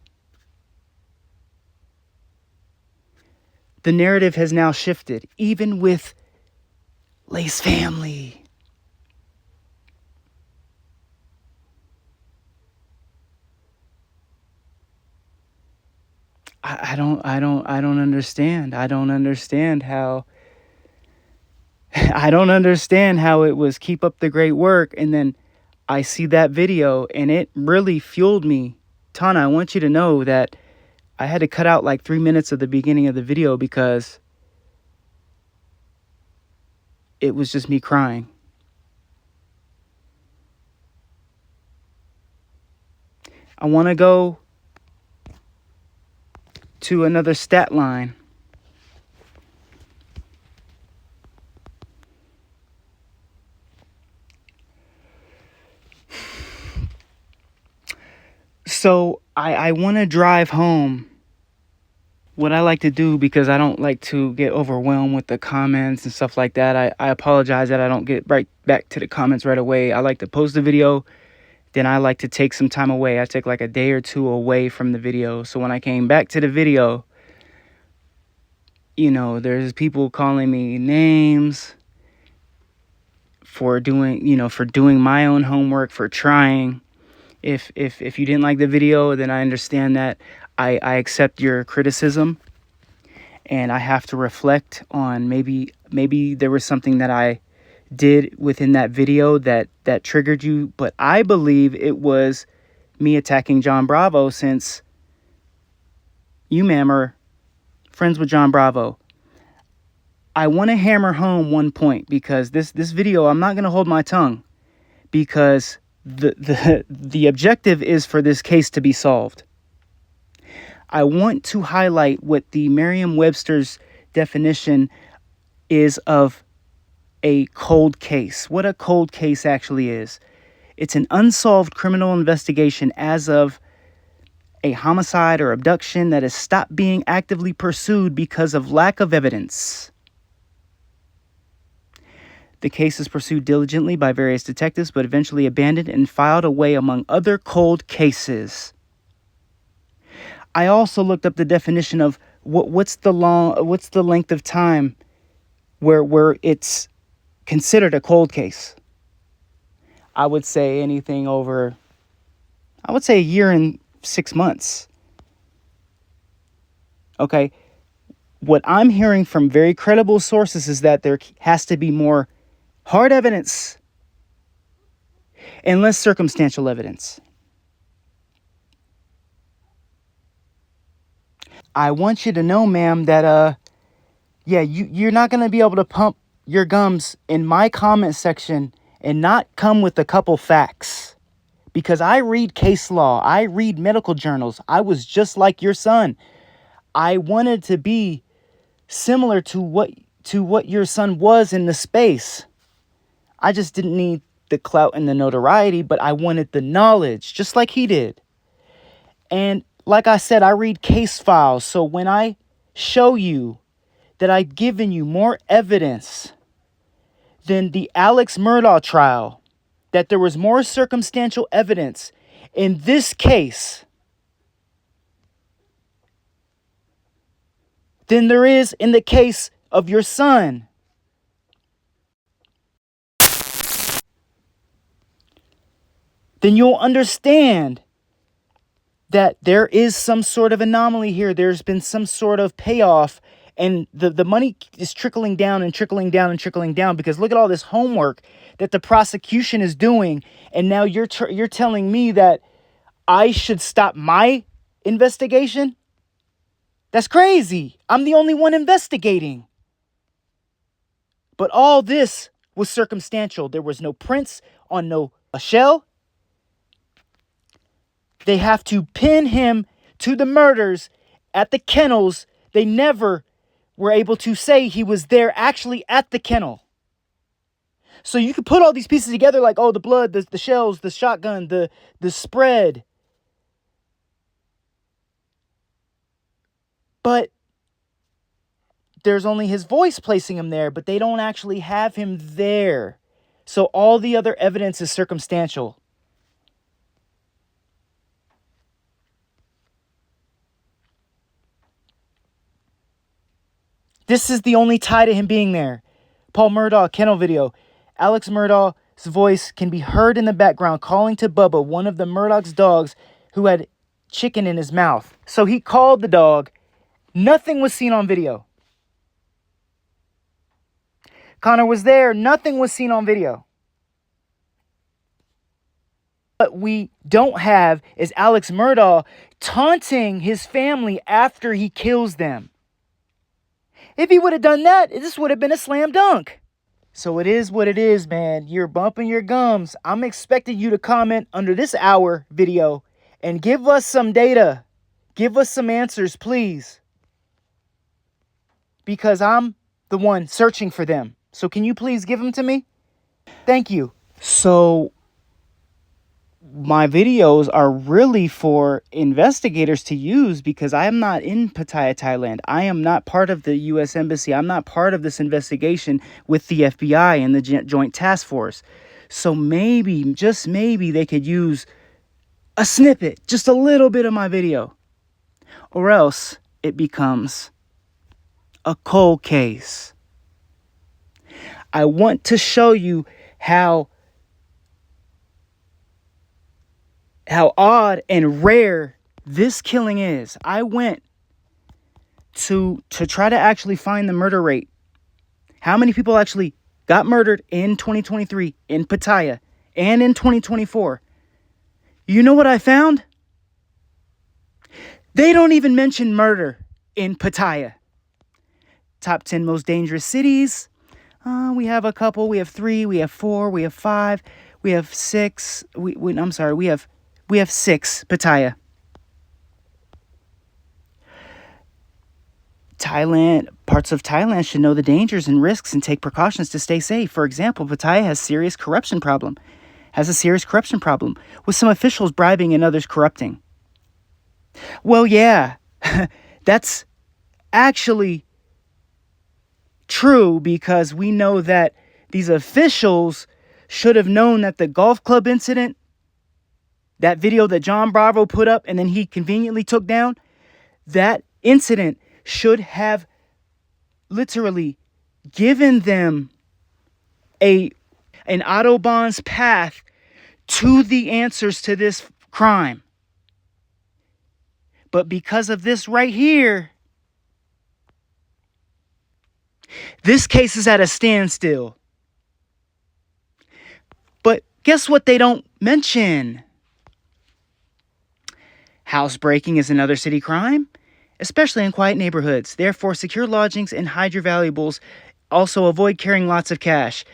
the narrative has now shifted, even with Lace family. I don't understand. I don't understand how it was keep up the great work, and then I see that video and it really fueled me. Tana, I want you to know that I had to cut out like 3 minutes of the beginning of the video because it was just me crying. I want to go to another stat line. So I want to drive home. What I like to do, because I don't like to get overwhelmed with the comments and stuff like that. I apologize that I don't get right back to the comments right away. I like to post the video. Then I like to take some time away. I take like a day or two away from the video. So when I came back to the video, you know, there's people calling me names for doing my own homework, for trying. If you didn't like the video, then I understand that. I accept your criticism, and I have to reflect on maybe there was something that I did within that video that triggered you. But I believe it was me attacking John Bravo, since you, ma'am, are friends with John Bravo. I want to hammer home one point, because this video, I'm not going to hold my tongue, because the objective is for this case to be solved. I want to highlight what the Merriam-Webster's definition is of a cold case. What a cold case actually is. It's an unsolved criminal investigation as of a homicide or abduction that has stopped being actively pursued because of lack of evidence. The case is pursued diligently by various detectives, but eventually abandoned and filed away among other cold cases. I also looked up the definition of what's the length of time where it's considered a cold case. I would say anything over, I would say a year and 6 months. Okay. What I'm hearing from very credible sources is that there has to be more hard evidence and less circumstantial evidence. I want you to know, ma'am, that you're not going to be able to pump your gums in my comment section and not come with a couple facts. Because I read case law. I read medical journals. I was just like your son. I wanted to be similar to what your son was in the space. I just didn't need the clout and the notoriety, but I wanted the knowledge, just like he did. And like I said, I read case files. So when I show you that I've given you more evidence than the Alex Murdaugh trial, that there was more circumstantial evidence in this case than there is in the case of your son, then you'll understand that there is some sort of anomaly here. There's been some sort of payoff, and the money is trickling down and trickling down and trickling down, because look at all this homework that the prosecution is doing, and now you're telling me that I should stop my investigation? That's crazy. I'm the only one investigating. But all this was circumstantial. There was no prints on a shell. They have to pin him to the murders at the kennels. They never were able to say he was there actually at the kennel. So you could put all these pieces together like, oh, the blood, the shells, the shotgun, the spread. But there's only his voice placing him there, but they don't actually have him there. So all the other evidence is circumstantial. This is the only tie to him being there. Paul Murdaugh, kennel video. Alex Murdaugh's voice can be heard in the background calling to Bubba, one of the Murdaugh's dogs who had chicken in his mouth. So he called the dog. Nothing was seen on video. Connor was there. Nothing was seen on video. What we don't have is Alex Murdaugh taunting his family after he kills them. If he would have done that, this would have been a slam dunk. So it is what it is, man. You're bumping your gums. I'm expecting you to comment under this hour video and give us some data. Give us some answers, please. Because I'm the one searching for them. So can you please give them to me? Thank you. So my videos are really for investigators to use, because I am not in Pattaya, Thailand. I am not part of the U.S. Embassy. I'm not part of this investigation with the FBI and the Joint Task Force. So maybe, just maybe, they could use a snippet, just a little bit of my video. Or else it becomes a cold case. I want to show you how odd and rare this killing is. I went to try to actually find the murder rate. How many people actually got murdered in 2023 in Pattaya and in 2024? You know what I found? They don't even mention murder in Pattaya. Top 10 most dangerous cities. We have a couple. We have 3. We have 4. We have 5. We have 6. We have 6, Pattaya. Parts of Thailand should know the dangers and risks and take precautions to stay safe. For example, Pattaya has a serious corruption problem with some officials bribing and others corrupting. Well, yeah, that's actually true, because we know that these officials should have known that the golf club incident, that video that John Bravo put up and then he conveniently took down, that incident should have literally given them an Autobahn's path to the answers to this crime. But because of this right here, this case is at a standstill. But guess what they don't mention? Housebreaking is another city crime, especially in quiet neighborhoods. Therefore, secure lodgings and hide your valuables Also, avoid carrying lots of cash.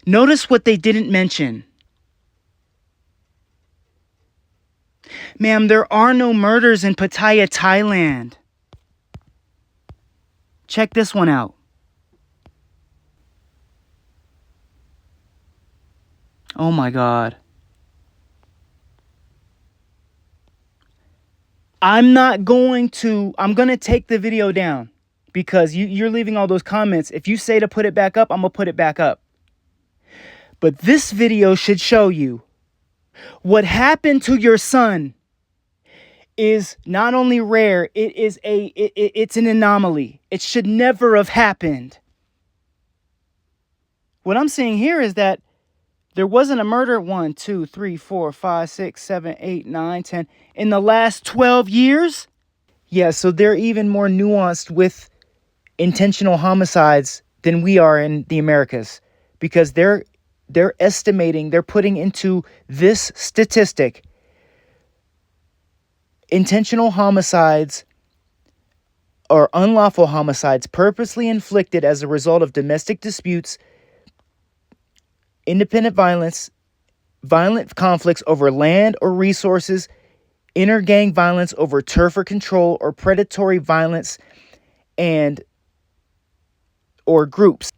Notice what they didn't mention. Ma'am, there are no murders in Pattaya, Thailand. Check this one out. Oh my God. I'm going to take the video down because you're leaving all those comments. If you say to put it back up, I'm going to put it back up. But this video should show you what happened to your son is not only rare, it's an anomaly. It should never have happened. What I'm saying here is that there wasn't a murder 1, 2, 3, 4, 5, 6, 7, 8, 9, 10 in the last 12 years. Yeah, so they're even more nuanced with intentional homicides than we are in the Americas, because they're estimating, they're putting into this statistic intentional homicides or unlawful homicides purposely inflicted as a result of domestic disputes, independent violence, violent conflicts over land or resources, inter-gang violence over turf or control, or predatory violence or groups.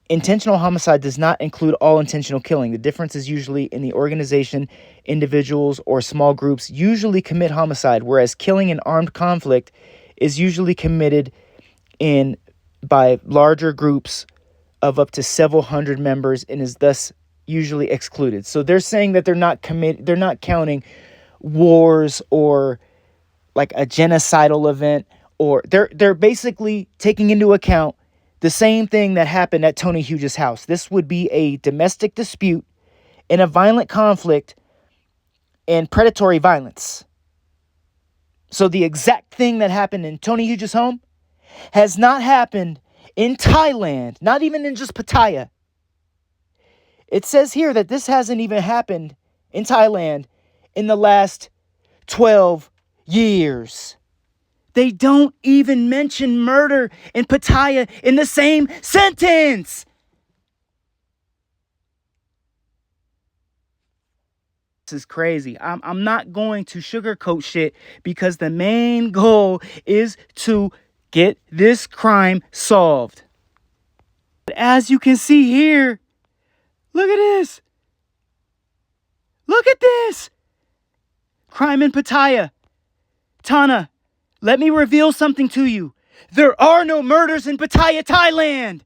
Intentional homicide does not include all intentional killing. The difference is usually in the organization. Individuals or small groups usually commit homicide, whereas killing in armed conflict is usually committed by larger groups of up to several hundred members and is thus usually excluded. So they're saying that they're not counting wars or like a genocidal event, or they're basically taking into account the same thing that happened at Tony Hughes' house. This would be a domestic dispute and a violent conflict and predatory violence. So the exact thing that happened in Tony Hughes' home has not happened in Thailand, not even in just Pattaya. It says here that this hasn't even happened in Thailand in the last 12 years. They don't even mention murder in Pattaya in the same sentence. This is crazy. I'm not going to sugarcoat shit because the main goal is to get this crime solved. But as you can see here, look at this. Look at this. Crime in Pattaya. Tana, let me reveal something to you. There are no murders in Pattaya, Thailand.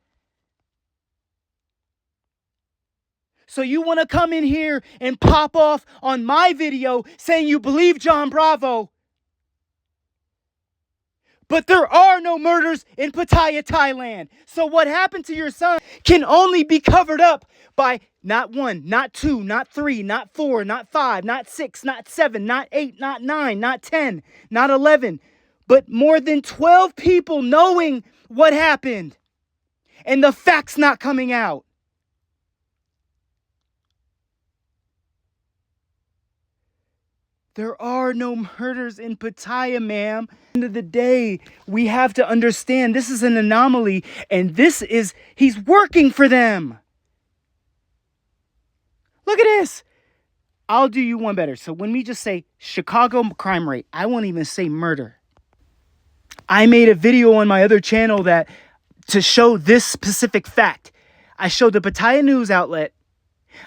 So you want to come in here and pop off on my video saying you believe John Bravo. But there are no murders in Pattaya, Thailand. So what happened to your son can only be covered up by not 1, not 2, not 3, not 4, not 5, not 6, not 7, not 8, not 9, not 10, not 11, but more than 12 people knowing what happened and the facts not coming out. There are no murders in Pattaya, ma'am. At the end of the day, we have to understand this is an anomaly, and he's working for them. Look at this. I'll do you one better. So when we just say Chicago crime rate, I won't even say murder. I made a video on my other channel to show this specific fact. I showed the Pattaya news outlet.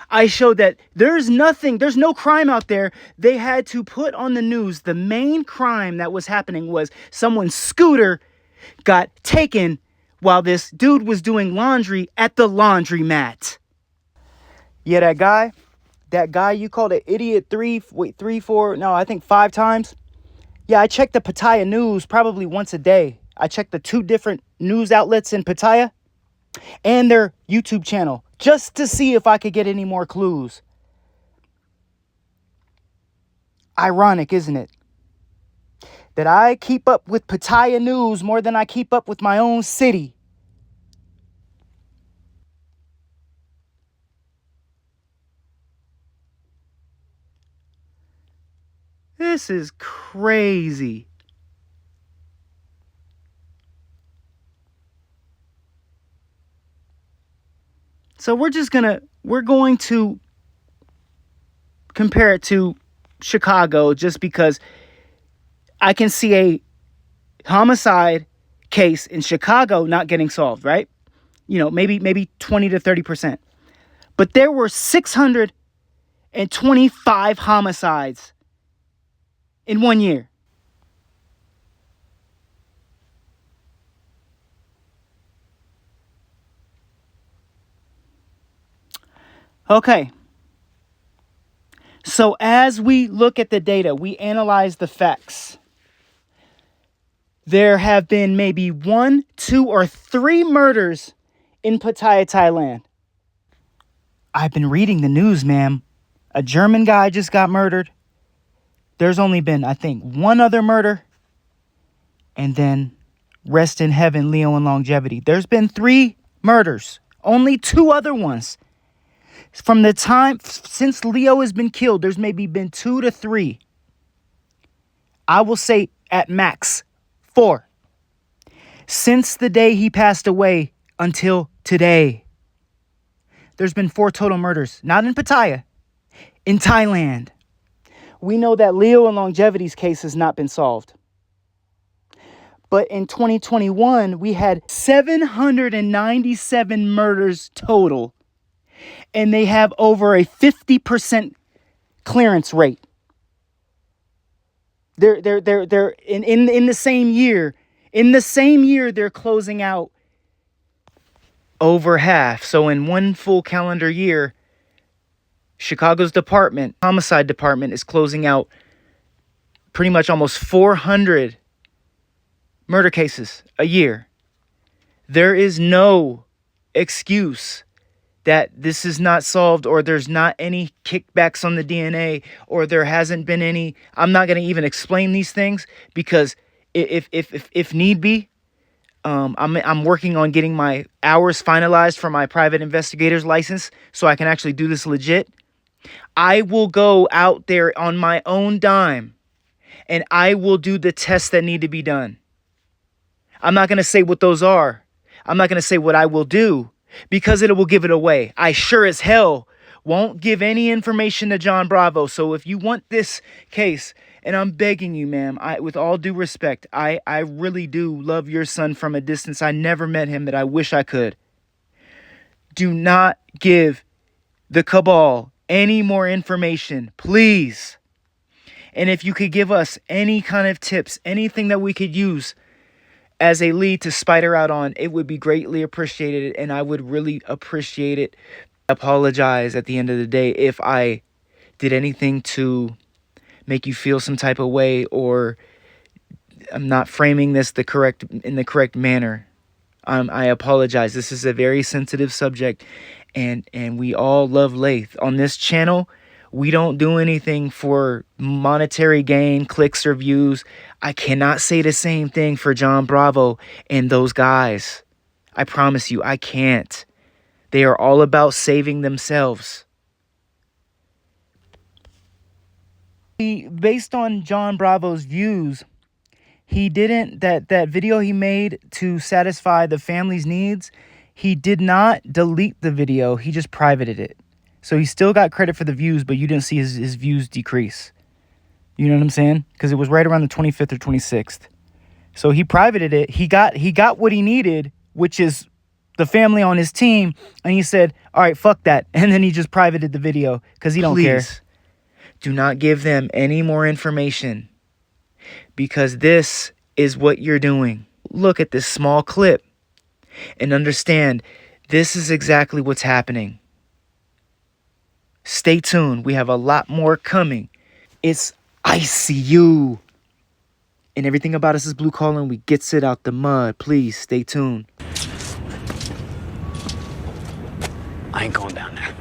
I showed that there's no crime out there. They had to put on the news the main crime that was happening was someone's scooter got taken while this dude was doing laundry at the laundromat. Yeah, that guy you called an idiot 5 times. Yeah, I check the Pattaya news probably once a day. I check the 2 different news outlets in Pattaya and their YouTube channel just to see if I could get any more clues. Ironic, isn't it? That I keep up with Pattaya news more than I keep up with my own city. This is crazy. So we're going to compare it to Chicago just because I can see a homicide case in Chicago not getting solved, right? You know, maybe 20 to 30%. But there were 625 homicides in 1 year. Okay. So as we look at the data, we analyze the facts. There have been maybe 1, 2, or 3 murders in Pattaya, Thailand. I've been reading the news, ma'am. A German guy just got murdered. There's only been, I think, 1 other murder. And then, rest in heaven, Leo and longevity. There's been 3 murders. Only 2 other ones. From the time, since Leo has been killed, there's maybe been 2 to 3. I will say at max 4. Since the day he passed away until today, there's been 4 total murders. Not in Pattaya, in Thailand. We know that Leo and longevity's case has not been solved. But in 2021, we had 797 murders total. And they have over a 50% clearance rate. They're in the same year. In the same year, they're closing out over half. So in 1 full calendar year, Chicago's homicide department is closing out pretty much almost 400 murder cases a year. There is no excuse that this is not solved, or there's not any kickbacks on the DNA, or there hasn't been any. I'm not going to even explain these things because if need be, I'm working on getting my hours finalized for my private investigator's license so I can actually do this legit. I will go out there on my own dime and I will do the tests that need to be done. I'm not going to say what those are. I'm not going to say what I will do because it will give it away. I sure as hell won't give any information to John Bravo. So if you want this case, and I'm begging you, ma'am, with all due respect, I really do love your son from a distance. I never met him, but I wish I could. Do not give the cabal any more information, please. And if you could give us any kind of tips, anything that we could use as a lead to spider out on, it would be greatly appreciated, and I would really appreciate it. I apologize at the end of the day if I did anything to make you feel some type of way, or I'm not framing this in the correct manner. I apologize. This is a very sensitive subject, and we all love Lath. On this channel, we don't do anything for monetary gain, clicks, or views. I cannot say the same thing for John Bravo and those guys. I promise you, I can't. They are all about saving themselves. Based on John Bravo's views, he didn't, that video he made to satisfy the family's needs, he did not delete the video. He just privated it. So he still got credit for the views, but you didn't see his views decrease. You know what I'm saying? Because it was right around the 25th or 26th. So he privated it. He got what he needed, which is the family on his team. And he said, all right, fuck that. And then he just privated the video because he don't care. Do not give them any more information, because this is what you're doing. Look at this small clip and understand this is exactly what's happening. Stay tuned. We have a lot more coming. It's ICU. And everything about us is blue collar, and we gets it out the mud. Please stay tuned. I ain't going down there.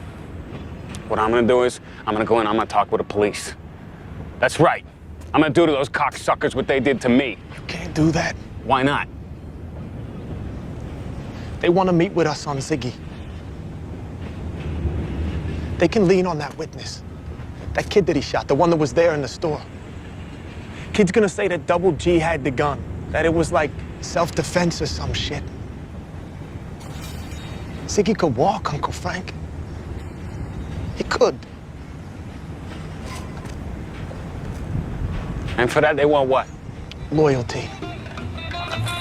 What I'm gonna do is, I'm gonna go in, I'm gonna talk with the police. That's right. I'm gonna do to those cocksuckers what they did to me. You can't do that. Why not? They want to meet with us on Ziggy. They can lean on that witness. That kid that he shot, the one that was there in the store. Kid's gonna say that Double G had the gun, that it was like self-defense or some shit. Ziggy could walk, Uncle Frank. He could. And for that, they want what? Loyalty.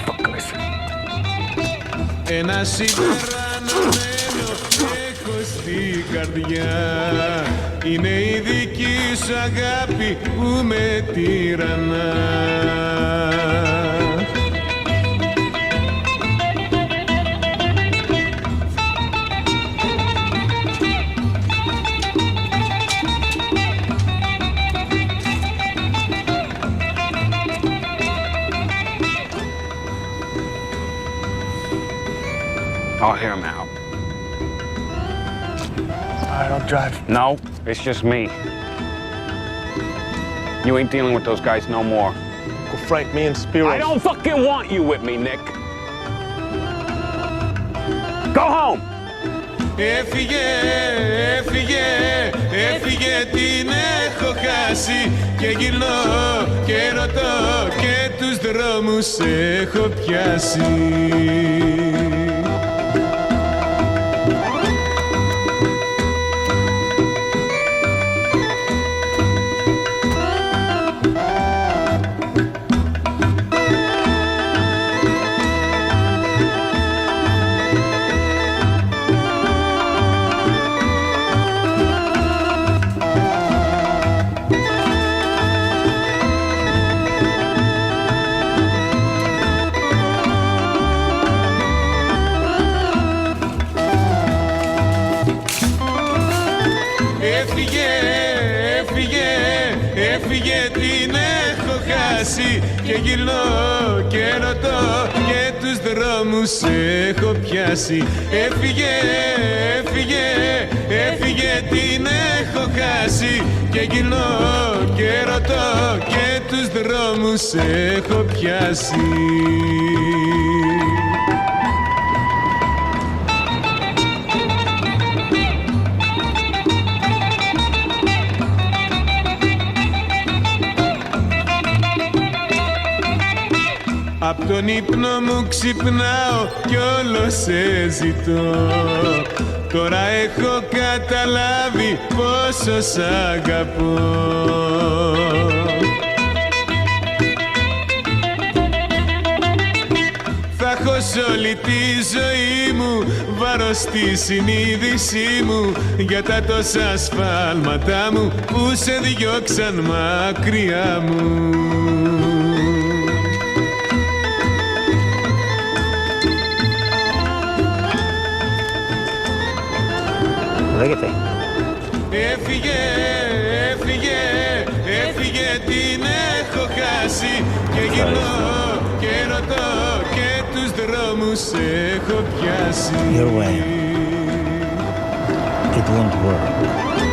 Fuckers. Ένα συμπεράνομένο έχω στην καρδιά. Είναι η δική σου αγάπη που με τυραννά. I'll hear him out. All right, I'll drive. No, it's just me. You ain't dealing with those guys no more. Uncle Frank, me and Spiro. I don't fucking want you with me, Nick. Go home! Έφυγε, έφυγε, έφυγε, την έχω χάσει. Και γυρνώ και ρωτώ και τους δρόμους έχω πιάσει. Έφυγε, έφυγε, έφυγε, την έχω χάσει. Και γυρνώ και ρωτώ και τους δρόμους έχω πιάσει. Έφυγε, έφυγε, έφυγε, την έχω χάσει. Και γυρνώ και ρωτώ και τους δρόμους έχω πιάσει. Απ' τον ύπνο μου ξυπνάω κι όλο σε ζητώ. Τώρα έχω καταλάβει πόσο σ' αγαπώ. Θα έχω σ' όλη τη ζωή μου βάρος στη συνείδησή μου για τα τόσα σφάλματά μου που σε διώξαν μακριά μου. Λέγεται. Έφυγε, έφυγε, έφυγε, την έχω χάσει. Και γυρνώ και ρωτώ και τους δρόμους έχω πιάσει. Your way. It won't work.